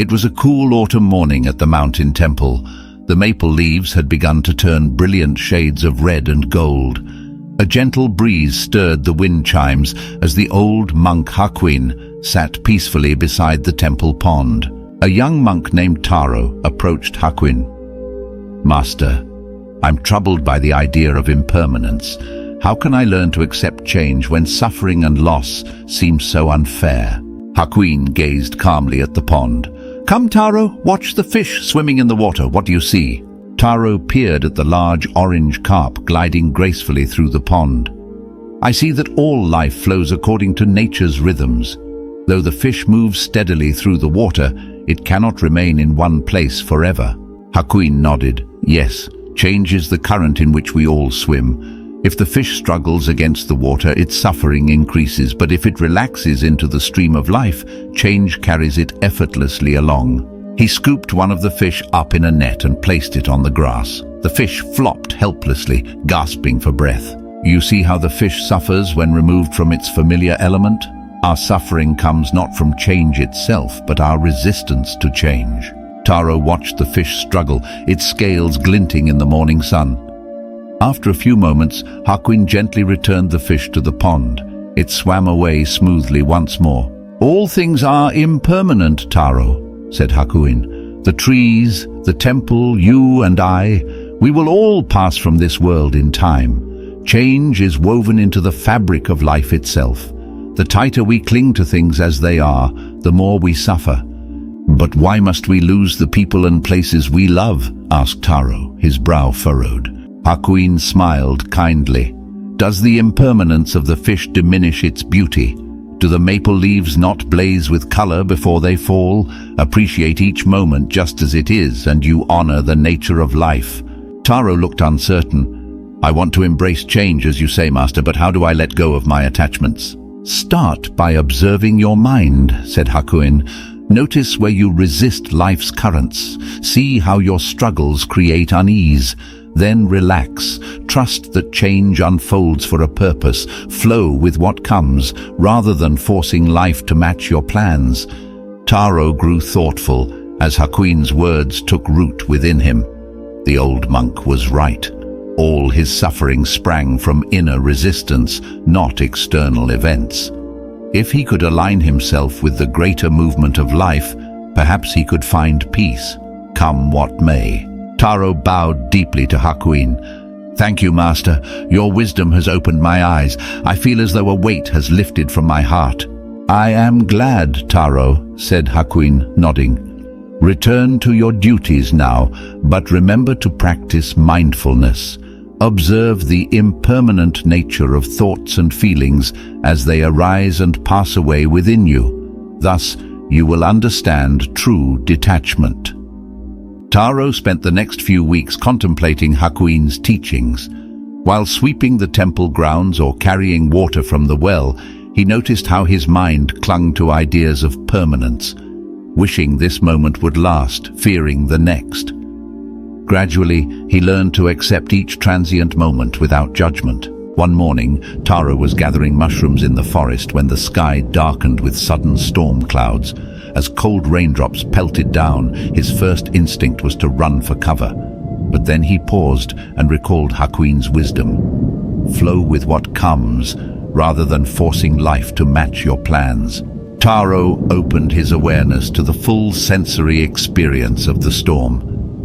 It was a cool autumn morning at the mountain temple. The maple leaves had begun to turn brilliant shades of red and gold. A gentle breeze stirred the wind chimes as the old monk Hakuin sat peacefully beside the temple pond. A young monk named Taro approached Hakuin. "Master, I'm troubled by the idea of impermanence. How can I learn to accept change when suffering and loss seem so unfair?" Hakuin gazed calmly at the pond. "Come, Taro, watch the fish swimming in the water. What do you see?" Taro peered at the large orange carp gliding gracefully through the pond. "I see that all life flows according to nature's rhythms. Though the fish moves steadily through the water, it cannot remain in one place forever." Hakuin nodded. "Yes, change is the current in which we all swim. If the fish struggles against the water, its suffering increases, but if it relaxes into the stream of life, change carries it effortlessly along." He scooped one of the fish up in a net and placed it on the grass. The fish flopped helplessly, gasping for breath. "You see how the fish suffers when removed from its familiar element? Our suffering comes not from change itself, but our resistance to change." Taro watched the fish struggle, its scales glinting in the morning sun. After a few moments, Hakuin gently returned the fish to the pond. It swam away smoothly once more. "All things are impermanent, Taro," said Hakuin. "The trees, the temple, you and I, we will all pass from this world in time. Change is woven into the fabric of life itself. The tighter we cling to things as they are, the more we suffer." "But why must we lose the people and places we love?" asked Taro, his brow furrowed. Hakuin smiled kindly. "Does the impermanence of the fish diminish its beauty? Do the maple leaves not blaze with color before they fall? Appreciate each moment just as it is, and you honor the nature of life." Taro looked uncertain. "I want to embrace change, as you say, Master, but how do I let go of my attachments?" "Start by observing your mind," said Hakuin. "Notice where you resist life's currents. See how your struggles create unease. Then relax. Trust that change unfolds for a purpose. Flow with what comes, rather than forcing life to match your plans." Taro grew thoughtful as Hakuin's words took root within him. The old monk was right. All his suffering sprang from inner resistance, not external events. If he could align himself with the greater movement of life, perhaps he could find peace, come what may. Taro bowed deeply to Hakuin. "Thank you, Master. Your wisdom has opened my eyes. I feel as though a weight has lifted from my heart." "I am glad, Taro," said Hakuin, nodding. "Return to your duties now, but remember to practice mindfulness. Observe the impermanent nature of thoughts and feelings as they arise and pass away within you. Thus, you will understand true detachment." Taro spent the next few weeks contemplating Hakuin's teachings. While sweeping the temple grounds or carrying water from the well, he noticed how his mind clung to ideas of permanence, wishing this moment would last, fearing the next. Gradually, he learned to accept each transient moment without judgment. One morning, Taro was gathering mushrooms in the forest when the sky darkened with sudden storm clouds. As cold raindrops pelted down, his first instinct was to run for cover. But then he paused and recalled Hakuin's wisdom. Flow with what comes, rather than forcing life to match your plans. Taro opened his awareness to the full sensory experience of the storm.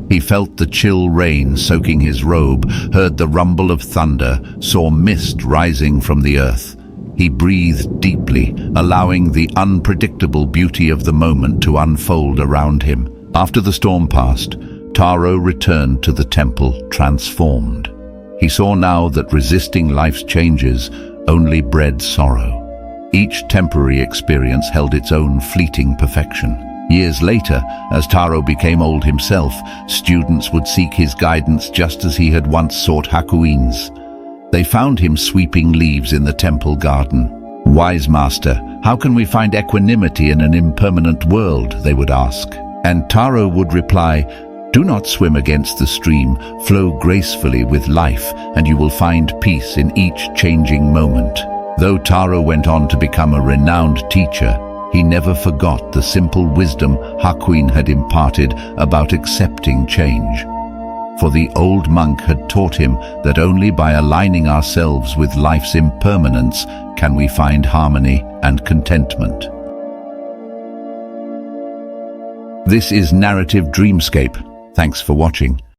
He felt the chill rain soaking his robe, heard the rumble of thunder, saw mist rising from the earth. He breathed deeply, allowing the unpredictable beauty of the moment to unfold around him. After the storm passed, Taro returned to the temple transformed. He saw now that resisting life's changes only bred sorrow. Each temporary experience held its own fleeting perfection. Years later, as Taro became old himself, students would seek his guidance just as he had once sought Hakuin's. They found him sweeping leaves in the temple garden. "Wise master, how can we find equanimity in an impermanent world?" they would ask. And Taro would reply, "Do not swim against the stream, flow gracefully with life, and you will find peace in each changing moment." Though Taro went on to become a renowned teacher, He never forgot the simple wisdom Hakuin had imparted about accepting change. For the old monk had taught him that only by aligning ourselves with life's impermanence can we find harmony and contentment. This is Narrative Dreamscape. Thanks for watching.